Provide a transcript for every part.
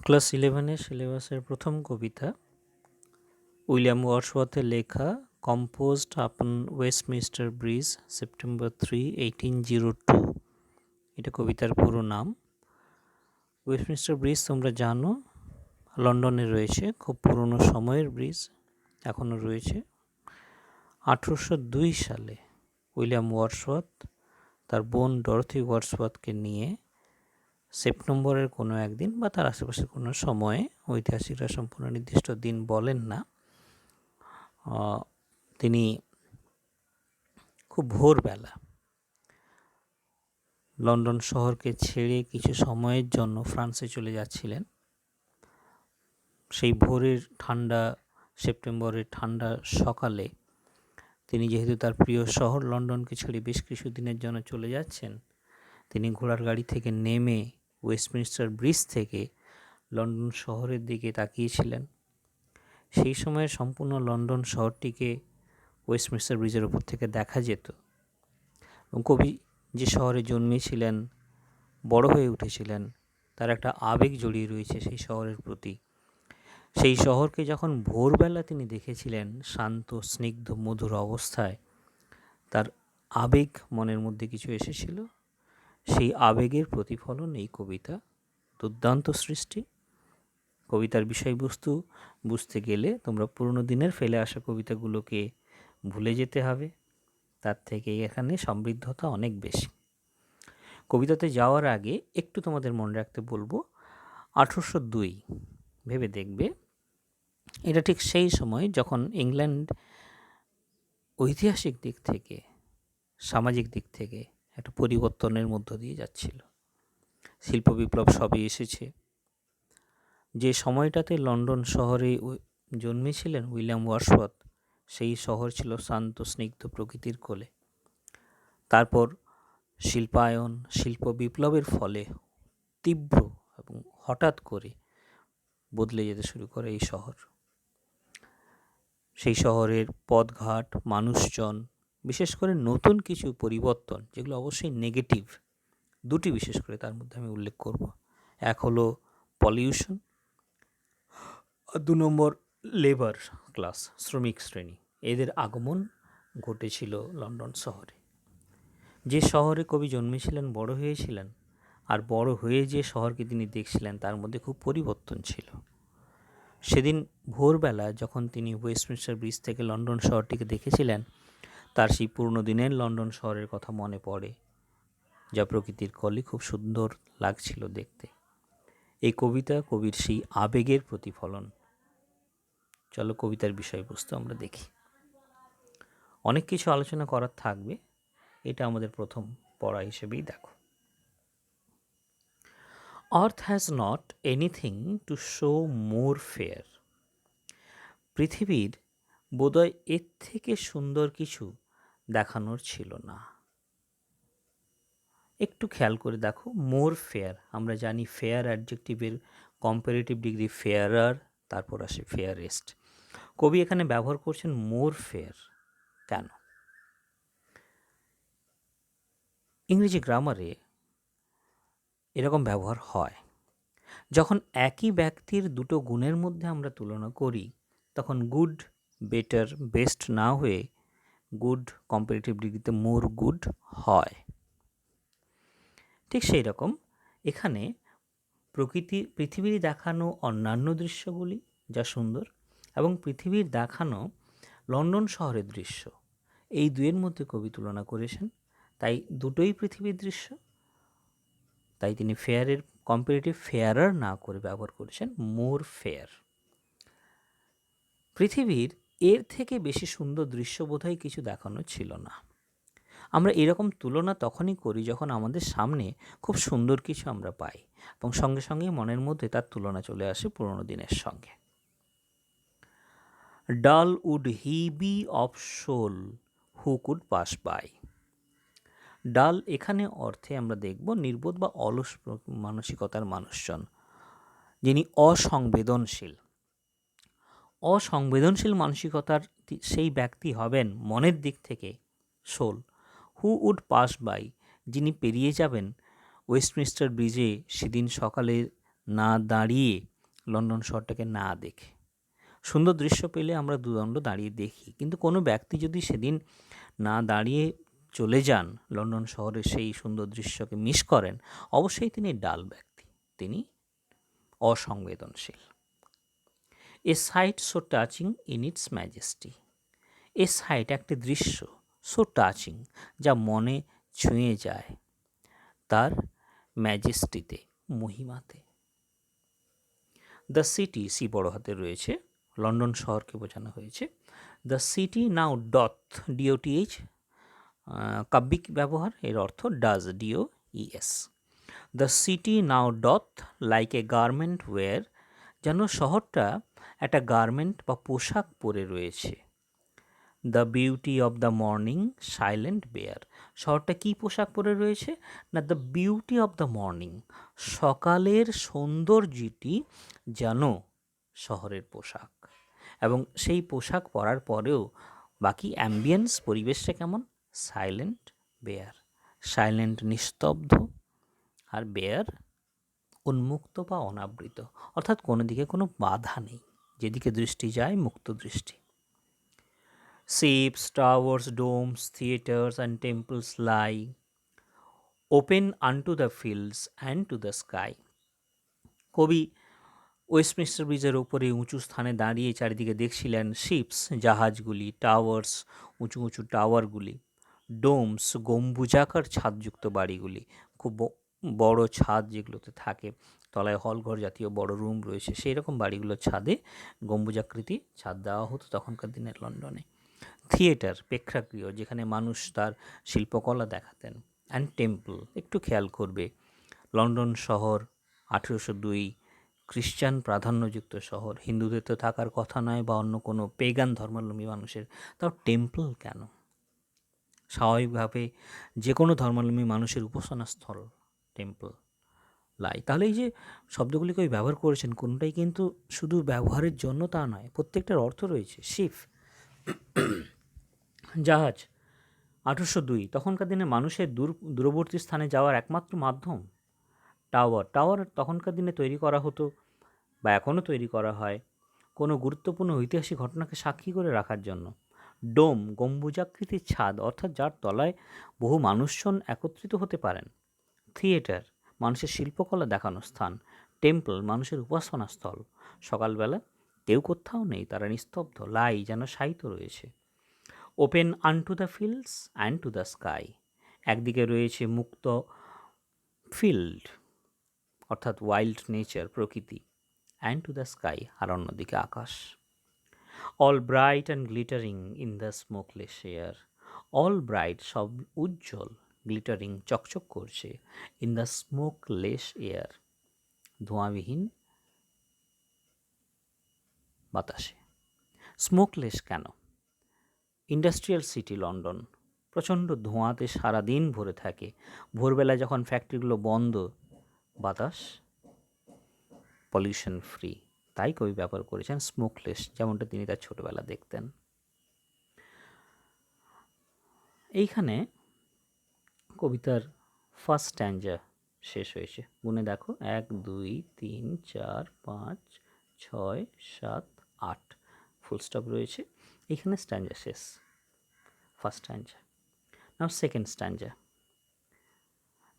Class 11-এর সিলেবাসের প্রথম কবিতা William ওয়ার্ডসওয়ার্থের লেখা কম্পোজড আপন ওয়েস্টমিনস্টার ব্রিজ সেপ্টেম্বর 3, 1802। এটা কবিতার পুরো নাম। ওয়েস্টমিনস্টার ব্রিজ তোমরা জানো লন্ডনে রয়েছে, খুব পুরনো সময়ের ব্রিজ, এখনও রয়েছে। 1802 সালে উইলিয়াম ওয়ার্ডসওয়ার্থ তার বোন ডরথি ওয়ার্ডসওয়ার্থকে নিয়ে সেপ্টেম্বরের কোনো একদিন বা তার আশেপাশের কোনো সময়ে, ঐতিহাসিকরা সম্পূর্ণ নির্দিষ্ট দিন বলেন না, তিনি খুব ভোরবেলা লন্ডন শহরকে ছেড়ে কিছু সময়ের জন্য ফ্রান্সে চলে যাচ্ছিলেন। সেই ভোরের ঠান্ডা সেপ্টেম্বরের ঠান্ডা সকালে তিনি যেহেতু তার প্রিয় শহর লন্ডনকে ছেড়ে বেশ কিছু দিনের জন্য চলে যাচ্ছেন, তিনি ঘোড়ার গাড়ি থেকে নেমে ওয়েস্টমিনস্টার ব্রিজ থেকে লন্ডন শহরের দিকে তাকিয়েছিলেন। সেই সময়ে সম্পূর্ণ লন্ডন শহরটিকে ওয়েস্টমিনস্টার ব্রিজের ওপর থেকে দেখা যেত। এবং কবি যে শহরে জন্মেছিলেন, বড় হয়ে উঠেছিলেন, তার একটা আবেগ জড়িয়ে রয়েছে সেই শহরের প্রতি। সেই শহরকে যখন ভোরবেলা তিনি দেখেছিলেন শান্ত স্নিগ্ধ মধুর অবস্থায়, তার আবেগ মনের মধ্যে কিছু এসেছিল। সেই আবেগের প্রতিফলন এই কবিতা। দুর্দান্ত সৃষ্টি। কবিতার বিষয়বস্তু বুঝতে গেলে তোমরা পুরনো দিনের ফেলে আসা কবিতাগুলোকে ভুলে যেতে হবে, তার থেকে এখানে সমৃদ্ধতা অনেক বেশি। কবিতাতে যাওয়ার আগে একটু তোমাদের মনে রাখতে বলবো 1802 ভেবে দেখবে, এটা ঠিক সেই সময় যখন ইংল্যান্ড ঐতিহাসিক দিক থেকে সামাজিক দিক থেকে একটা পরিবর্তনের মধ্য দিয়ে যাচ্ছিল। শিল্প বিপ্লব সবই এসেছে। যে সময়টাতে লন্ডন শহরে জন্মেছিলেন উইলিয়াম ওয়ার্ডসওয়ার্থ, সেই শহর ছিল শান্ত স্নিগ্ধ প্রকৃতির কোলে। তারপর শিল্পায়ন, শিল্প বিপ্লবের ফলে তীব্র এবং হঠাৎ করে বদলে যেতে শুরু করে এই শহর। সেই শহরের পথঘাট, মানুষজন, বিশেষ করে নতুন কিছু পরিবর্তন যেগুলো অবশ্যই নেগেটিভ, দুটি বিশেষ করে তার মধ্যে আমি উল্লেখ করব। এক হলো পলিউশন, আর 2 নম্বর লেবার ক্লাস, শ্রমিক শ্রেণী, এদের আগমন ঘটেছিল লন্ডন শহরে। যে শহরে কবি জন্মেছিলেন, বড় হয়েছিলেন, আর বড় হয়ে যে শহরকে তিনি দেখছিলেন তার মধ্যে খুব পরিবর্তন ছিল। সেদিন ভোরবেলা যখন তিনি ওয়েস্টমিনস্টার ব্রিজ থেকে লন্ডন শহরটিকে দেখেছিলেন, তার সেই পুরনো দিনের লন্ডন শহরের কথা মনে পড়ে, যা প্রকৃতির কোলে খুব সুন্দর লাগছিল দেখতে। এই কবিতা কবির সেই আবেগের প্রতিফলন। চলো কবিতার বিষয়বস্তু আমরা দেখি। অনেক কিছু আলোচনা করার থাকবে, এটা আমাদের প্রথম পড়া হিসেবেই দেখো। Earth has not anything to show more fair. পৃথিবীর বোধহয় এর থেকে সুন্দর কিছু দেখানোর ছিল না। একটু খেয়াল করে দেখো, মোর ফেয়ার, আমরা জানি ফেয়ার অ্যাডজেক্টিভের কম্পারেটিভ ডিগ্রি ফেয়ারার, তারপর আসে ফেয়ারেস্ট। কবি এখানে ব্যবহার করছেন মোর ফেয়ার। কেন? ইংরেজি গ্রামারে এরকম ব্যবহার হয় যখন একই ব্যক্তির দুটো গুণের মধ্যে আমরা তুলনা করি, তখন গুড, বেটার, বেস্ট না হয়ে গুড কম্পারেটিভ ডিগ্রিতে মোর গুড হয়। ঠিক সেই রকম এখানে পৃথিবীর দেখানো অন্যান্য দৃশ্যগুলি যা সুন্দর, এবং পৃথিবীর দেখানো লন্ডন শহরের দৃশ্য, এই দুয়ের মধ্যে কবি তুলনা করেছেন। তাই দুটোই পৃথিবীর দৃশ্য, তাই তিনি ফেয়ারের কম্পারেটিভ ফেয়ারার না করে ব্যবহার করেছেন মোর ফেয়ার। পৃথিবীর এর থেকে বেশি সুন্দর দৃশ্য বোধহয় কিছু দেখানো ছিল না। আমরা এরকম তুলনা তখনই করি যখন আমাদের সামনে খুব সুন্দর কিছু আমরা পাই, এবং সঙ্গে সঙ্গে মনের মধ্যে তার তুলনা চলে আসে পুরনো দিনের সঙ্গে। Dull would he be of soul who could pass by. Dull এখানে অর্থে আমরা দেখব নির্বোধ বা অলস মানসিকতার মানুষজন, যিনি অসংবেদনশীল। অসংবেদনশীল মানসিকতার সেই ব্যক্তি হবেন মনের দিক থেকে soul, who would pass by, যিনি পেরিয়ে যাবেন ওয়েস্টমিনস্টার ব্রিজে সেদিন সকালে না দাঁড়িয়ে লন্ডন শহরটাকে না দেখে। সুন্দর দৃশ্য পেলে আমরা দুদণ্ড দাঁড়িয়ে দেখি, কিন্তু কোনো ব্যক্তি যদি সেদিন না দাঁড়িয়ে চলে যান, লন্ডন শহরের সেই সুন্দর দৃশ্যকে মিস করেন, অবশ্যই তিনি ডাল ব্যক্তি, তিনি অসংবেদনশীল। A sight so touching in its majesty. A sight একটি দৃশ্য, সো টাচিং যা মনে ছুঁয়ে যায় তার ম্যাজেস্টিতে, মহিমাতে। দ্য সিটি, সি বড় হাতে রয়েছে, লন্ডন শহরকে বোঝানো হয়েছে। দ্য সিটি নাও ডথ, ডিওটিএইচ কাব্যিক ব্যবহার, এর অর্থ does, D O E S. The city now doth like a garment wear, যেন শহরটা একটা গার্মেন্ট বা পোশাক পরে রয়েছে। The beauty of the morning silent bare, শহরটা কী পোশাক পরে রয়েছে না, the beauty of the morning, সকালের সৌন্দর্যটি যেন শহরের পোশাক, এবং সেই পোশাক পরার পরেও বাকি অ্যাম্বিয়েন্স, পরিবেশটা কেমন, সাইলেন্ট বেয়ার, সাইলেন্ট নিস্তব্ধ, আর বেয়ার উন্মুক্ত বা অনাবৃত, অর্থাৎ কোনো দিকে কোনো বাধা নেই, যেদিকে দৃষ্টি যায় মুক্ত দৃষ্টি। Ships, towers, domes, theatres and temples lie open unto the fields and to the sky. কবি ওয়েস্টমিনস্টার ব্রিজের ওপরে উঁচু স্থানে দাঁড়িয়ে চারিদিকে দেখছিলেন শিপস, জাহাজগুলি, টাওয়ার্স, উঁচু উঁচু টাওয়ারগুলি, ডোমস, গম্বুজাকার ছাদযুক্ত বাড়িগুলি, খুব বড় ছাদ যেগুলোতে থাকে, তলায় হলঘর জাতীয় বড় রুম রয়েছে, সেই রকম বাড়িগুলোর ছাদে গম্বুজাকৃতি ছাদ দেওয়া হতো তখনকার দিনের লন্ডনে। থিয়েটার, প্রেক্ষাগৃহ, যেখানে মানুষ তার শিল্পকলা দেখাতেন। অ্যান্ড টেম্পল, একটু খেয়াল করবে, লন্ডন শহর 1802 খ্রিস্টান প্রাধান্যযুক্ত শহর, হিন্দুদের তো থাকার কথা নয় বা অন্য কোনো পেগান ধর্মাবলম্বী মানুষের, তাও টেম্পল কেন? স্বাভাবিকভাবে যে কোনো ধর্মাবলম্বী মানুষের উপাসনাস্থল টেম্পল লাই। তাহলে এই যে শব্দগুলি কবি ব্যবহার করেছেন, কোনটাই কিন্তু শুধু ব্যবহারের জন্য তা নয়, প্রত্যেকটার অর্থ রয়েছে। শিপ, জাহাজ, 1802 তখনকার দিনে মানুষের দূরবর্তী স্থানে যাওয়ার একমাত্র মাধ্যম। টাওয়ার, টাওয়ার তখনকার দিনে তৈরি করা হতো বা এখনও তৈরি করা হয় কোনো গুরুত্বপূর্ণ ঐতিহাসিক ঘটনাকে সাক্ষী করে রাখার জন্য। ডোম, গম্বুজাকৃতির ছাদ, অর্থাৎ যার তলায় বহু মানুষজন একত্রিত হতে পারেন। থিয়েটার, মানুষের শিল্পকলা দেখানোর স্থান। টেম্পল, মানুষের উপাসনা স্থল। সকালবেলা কেউ কোথাও নেই, তারা নিস্তব্ধ, লাই যেন শায়িত রয়েছে। Open unto the fields and to the sky, একদিকে রয়েছে মুক্ত ফিল্ড অর্থাৎ ওয়াইল্ড নেচার, প্রকৃতি, অ্যান্ড টু দ্য স্কাই, আর অন্যদিকে আকাশ। All bright and glittering in the smokeless air, all bright, সব উজ্জ্বল, গ্লিটারিং, চকচক করছে, ইন দ্য স্মোকলেস এয়ার, ধোঁয়াবিহীন বাতাসে। স্মোকলেস কেন? ইন্ডাস্ট্রিয়াল সিটি লন্ডন, প্রচণ্ড ধোঁয়াতে সারাদিন ভরে থাকে। ভোরবেলায় যখন ফ্যাক্টরিগুলো বন্ধ, বাতাস পলিউশন ফ্রি, তাই কবি ব্যবহার করেছেন স্মোকলেস, যেমনটা তিনি তার ছোটবেলা দেখতেন। এইখানে কবিতার ফার্স্ট স্ট্যাঞ্জা শেষ হয়েছে। গুনে দেখো, 1 2 3 4 5 6 7 8, ফুল স্টপ রয়েছে। এইখানে স্ট্যাঞ্জা শেষ, first stanza. Now second stanza.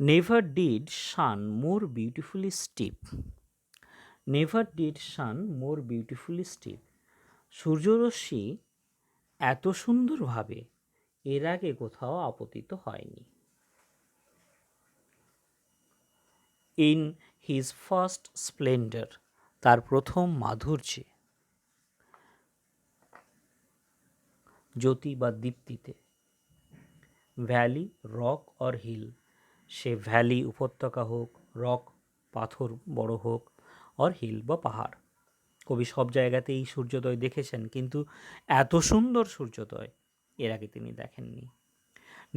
Never did sun more beautifully steep, never did sun more beautifully steep, সূর্যরশ্মি এত সুন্দরভাবে এর আগে কোথাও আপতিত হয়নি। ইন হিজ ফার্স্ট স্প্লেন্ডার, তার প্রথম মাধুর্যে, জ্যোতি বা দীপ্তিতে। ভ্যালি, রক অর হিল, সে ভ্যালি উপত্যকা হোক, রক পাথর বড় হোক, অর হিল বা পাহাড়। কবি সব জায়গাতেই সূর্যোদয় দেখেছেন, কিন্তু এত সুন্দর সূর্যোদয় এর আগে তিনি দেখেননি।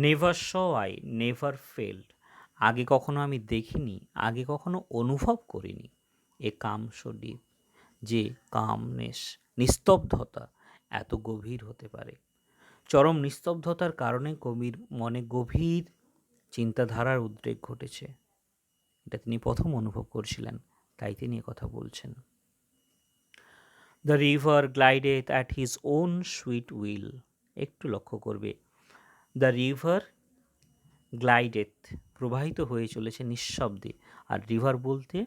Never saw I, never felt, আগে কখনো আমি দেখিনি, আগে কখনো অনুভব করিনি। এ কাম সো ডিপ, যে কামনেস, নিস্তব্ধতা এত গভীর হতে পারে। চরম নিস্তব্ধতার কারণে কবির মনে গভীর চিন্তাধারার উদ্রেক ঘটেছে, এটা তিনি প্রথম অনুভব করছিলেন, তাই তিনি কথা বলছেন। The river glideth at his own sweet will. একটু লক্ষ্য করবে, দ্য রিভার গ্লাইডেথ প্রবাহিত হয়ে চলেছে নিঃশব্দে, আর রিভার বলতে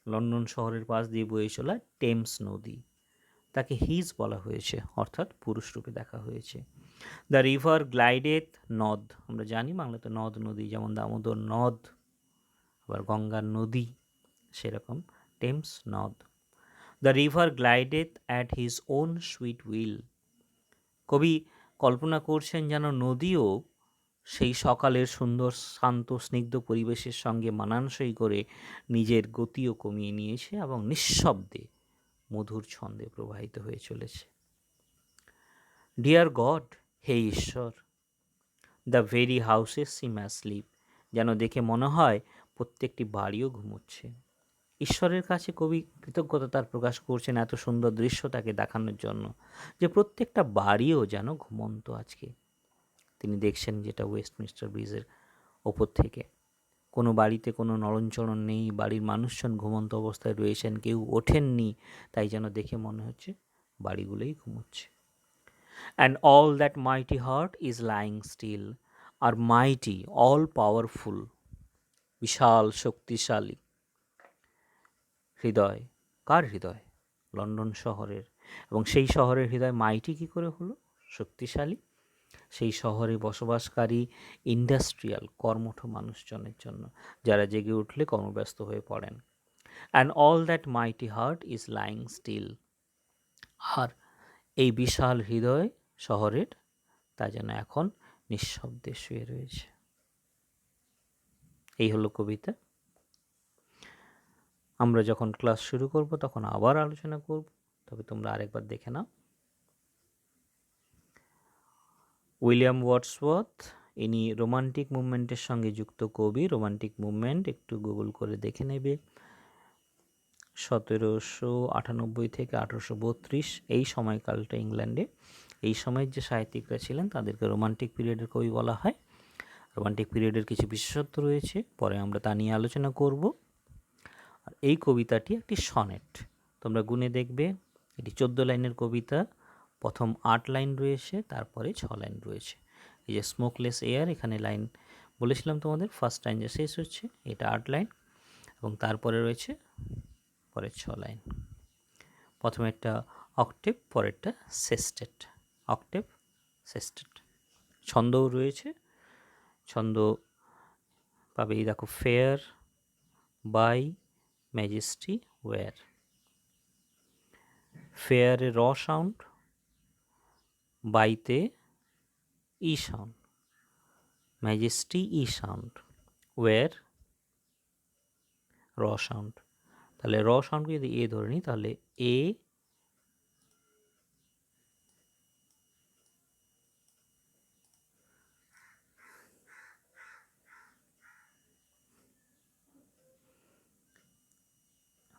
লন্ডন শহরের পাশ দিয়ে বয়ে চলা টেমস নদী, তাকে হিজ বলা হয়েছে, অর্থাৎ পুরুষ রূপে দেখা হয়েছে। দ্য রিভার গ্লাইডেথ, নদ, আমরা জানি বাংলাতে নদ নদী, যেমন দামোদর নদ, আবার গঙ্গার নদী, সেরকম টেমস নদ। The river glideth at his own sweet will. কবি কল্পনা করছেন যেন নদীও সেই সকালের সুন্দর শান্ত স্নিগ্ধ পরিবেশের সঙ্গে মানানসই করে নিজের গতিও কমিয়ে নিয়েছে এবং নিঃশব্দে মধুর ছন্দে প্রবাহিত হয়ে চলেছে। ডিয়ার গড, হে ঈশ্বর, the very houses seem asleep. যেন দেখে মনে হয় প্রত্যেকটি বাড়িও ঘুমোচ্ছে। ঈশ্বরের কাছে কবি কৃতজ্ঞতা তার প্রকাশ করছেন এত সুন্দর দৃশ্য তাকে দেখানোর জন্য, যে প্রত্যেকটা বাড়িও যেন ঘুমন্ত আজকে। তিনি দেখছেন যেটা ওয়েস্টমিনস্টার ব্রিজের ওপর থেকে, কোনো বাড়িতে কোনো নড়নচড়ন নেই, বাড়ির মানুষজন ঘুমন্ত অবস্থায় রয়েছেন, কেউ ওঠেননি, তাই যেন দেখে মনে হচ্ছে বাড়িগুলোই ঘুমোচ্ছে। And all that mighty heart is lying still. আর মাইটি, অল পাওয়ারফুল, বিশাল শক্তিশালী হৃদয়, কার হৃদয়? লন্ডন শহরের। এবং সেই শহরের হৃদয় মাইটি কী করে হলো? শক্তিশালী। সেই শহরে বসবাসকারী ইন্ডাস্ট্রিয়াল কর্মঠ মানুষজনের জন্য, যারা জেগে উঠলে কর্মব্যস্ত হয়ে পড়েন। And all that mighty heart is lying still. আর এই বিশাল হৃদয় শহরের, তা যেন এখন নিঃশব্দে শুয়ে রয়েছে। এই হলো কবিতা। আমরা যখন ক্লাস শুরু করব তখন আবার আলোচনা করব, তবে তোমরা আরেকবার দেখে নাও। উইলিয়াম ওয়ার্ডসওয়ার্থ, ইনি রোমান্টিক মুভমেন্টের সঙ্গে যুক্ত কবি। রোমান্টিক মুভমেন্ট একটু গুগল করে দেখে নেবে। 1798 থেকে 1832 এই সময়কালটা ইংল্যান্ডে। এই সময়ের যে সাহিত্যিকরা ছিলেন তাদেরকে রোমান্টিক পিরিয়ডের কবি বলা হয়। রোমান্টিক পিরিয়ডের কিছু বিশেষত্ব রয়েছে, পরে আমরা তা নিয়ে আলোচনা করব। আর এই কবিতাটি একটি সনেট, তোমরা গুনে দেখবে। এটি 14 লাইনের কবিতা। প্রথম 8 লাইন রয়েছে, তারপরে 6 লাইন রয়েছে। এই যে স্মোকলেস এয়ার, এখানে লাইন বলেছিলাম তোমাদের, ফার্স্ট লাইন যে শেষ হচ্ছে, এটা 8 লাইন, এবং তারপরে রয়েছে পরের 6 লাইন। প্রথমে একটা অক্টেভ, পরেরটা সেস্টেট। অক্টেভ, সেস্টেট। ছন্দও রয়েছে, ছন্দ পাবে এই দেখো, ফেয়ার, বাই, ম্যাজেস্টি, ওয়্যার। ফেয়ারে র সাউন্ড, বাইতে ই সাউন্ড, ম্যাজেস্টি ই সাউন্ড, ওয়্যার র সাউন্ড। তাহলে র সাউন্ডকে যদি এ ধরে নিই, তাহলে এ,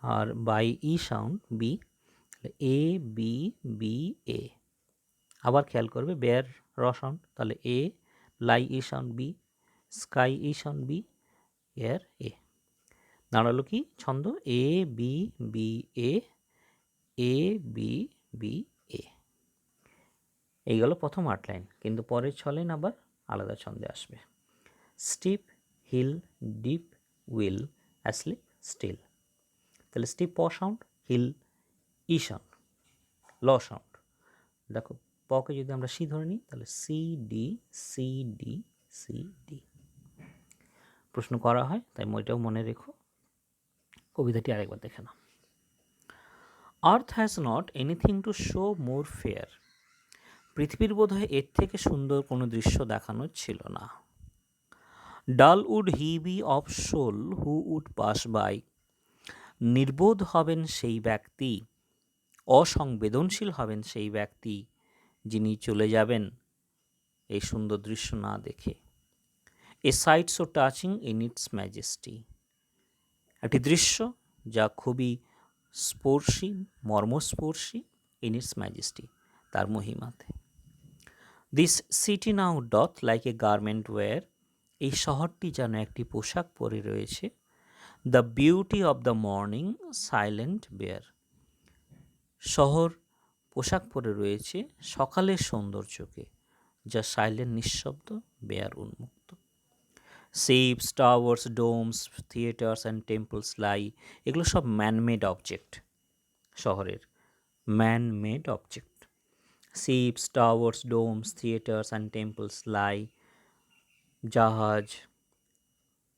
আর বাই ই sound B, A B B A. আবার খেয়াল করবে বেয়ার র সাউন্ড, তাহলে এ, লাই ই সাউন্ড বি, স্কাই ই সাউন্ড বি, এয়ার এ। দাঁড়ালো কি ছন্দ? A B B A, A B B A. এই গেল প্রথম 8 লাইন, কিন্তু পরের 6 লাইন আবার আলাদা ছন্দে আসবে। Steep, hill, deep, will, asleep, still. তাহলে স্টিপ প সাউন্ড, হিল ই সাউন্ড, ল সাউন্ড। দেখো পকে যদি আমরা সি ধরে নিই, তাহলে C D, C D, C D. প্রশ্ন করা হয়, তাই এটাও মনে রেখো। কবিতাটি আরেকবার দেখে নাও। Earth has not anything to show more fair. পৃথিবীর বোধহয় এর থেকে সুন্দর কোনো দৃশ্য দেখানো ছিল না। Dull would he be of soul who would pass by. নির্বোধ হবেন সেই ব্যক্তি, অসংবেদনশীল হবেন সেই ব্যক্তি, যিনি চলে যাবেন এই সুন্দর দৃশ্য না দেখে। A sight so touching in its majesty. একটি দৃশ্য যা খুবই স্পর্শী, মর্মস্পর্শী, ইন ইটস ম্যাজেস্টি, তার মহিমাতে। This city now doth like a garment wear. এই শহরটি যেন একটি পোশাক পরে রয়েছে। The beauty of the morning silent bare. শহর পোশাক পরে রয়েছে সকালের সৌন্দর্যকে, যা সাইলেন্ট, নিঃশব্দ, বেয়ার উন্মুক্ত। Ships, towers, domes, theatres and temples lie, এগুলো সব ম্যানমেড অবজেক্ট, শহরের manmade object. Ships, towers, domes, theatres and temples lie, জাহাজ,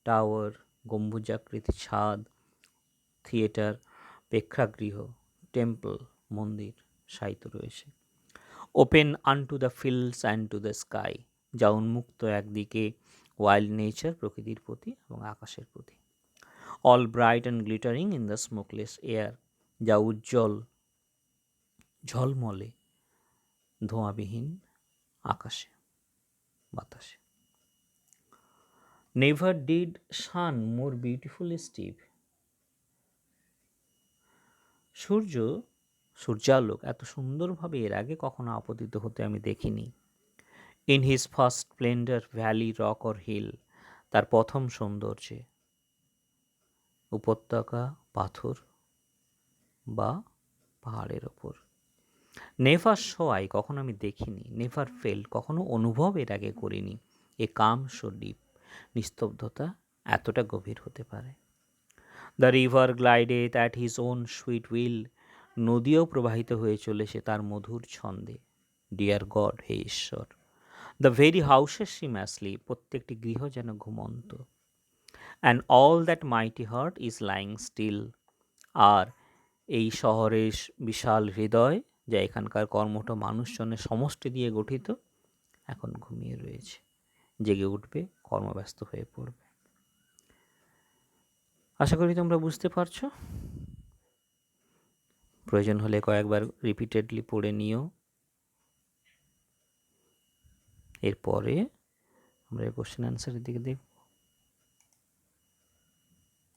টাওয়ার, গম্বুজাকৃতি ছাদ, থিয়েটার, প্রেক্ষাগৃহ, টেম্পল, মন্দির শায়িত রয়েছে। Open unto the fields and to the sky, যা উন্মুক্ত একদিকে ওয়াইল্ড নেচার, প্রকৃতির প্রতি এবং আকাশের প্রতি। All bright and glittering in the smokeless air, যা উজ্জ্বল, ঝলমলে, ধোঁয়াবিহীন আকাশে, বাতাসে। Never did sun more beautiful steep, সূর্যালোক এত সুন্দরভাবে এর আগে কখনো আপতিত হতে আমি দেখিনি। In his first splendour, valley, rock or hill, তার প্রথম সৌন্দর্যে, উপত্যকা, পাথর বা পাহাড়ের ওপর। নেভার শোয়াই, কখনো আমি দেখিনি। নেভার ফেল, কখনো অনুভব এর আগে করিনি। এ কাম সো ডিপ, নিস্তব্ধতা এতটা গভীর হতে পারে। The river glideth at his own sweet will, নদীও প্রবাহিত হয়ে চলেছে তার মধুর ছন্দে। ডিয়ার গড, হে ঈশ্বর। The very houses seem asleep, প্রত্যেকটি গৃহ যেন ঘুমন্ত। And all that mighty heart is lying still, আর এই শহরের বিশাল হৃদয়, যা এখানকার কর্মঠ মানুষজনের সমষ্টি দিয়ে গঠিত, এখন ঘুমিয়ে রয়েছে। জেগে উঠবে, কর্মব্যস্ত হয়ে পড়বে। আশা করি তোমরা বুঝতে পারছো। প্রয়োজন হলে কয়েকবার রিপিটেডলি পড়ে নিও। এরপরে আমরা কোশ্চেন অ্যান্সারের দিকে দেখব।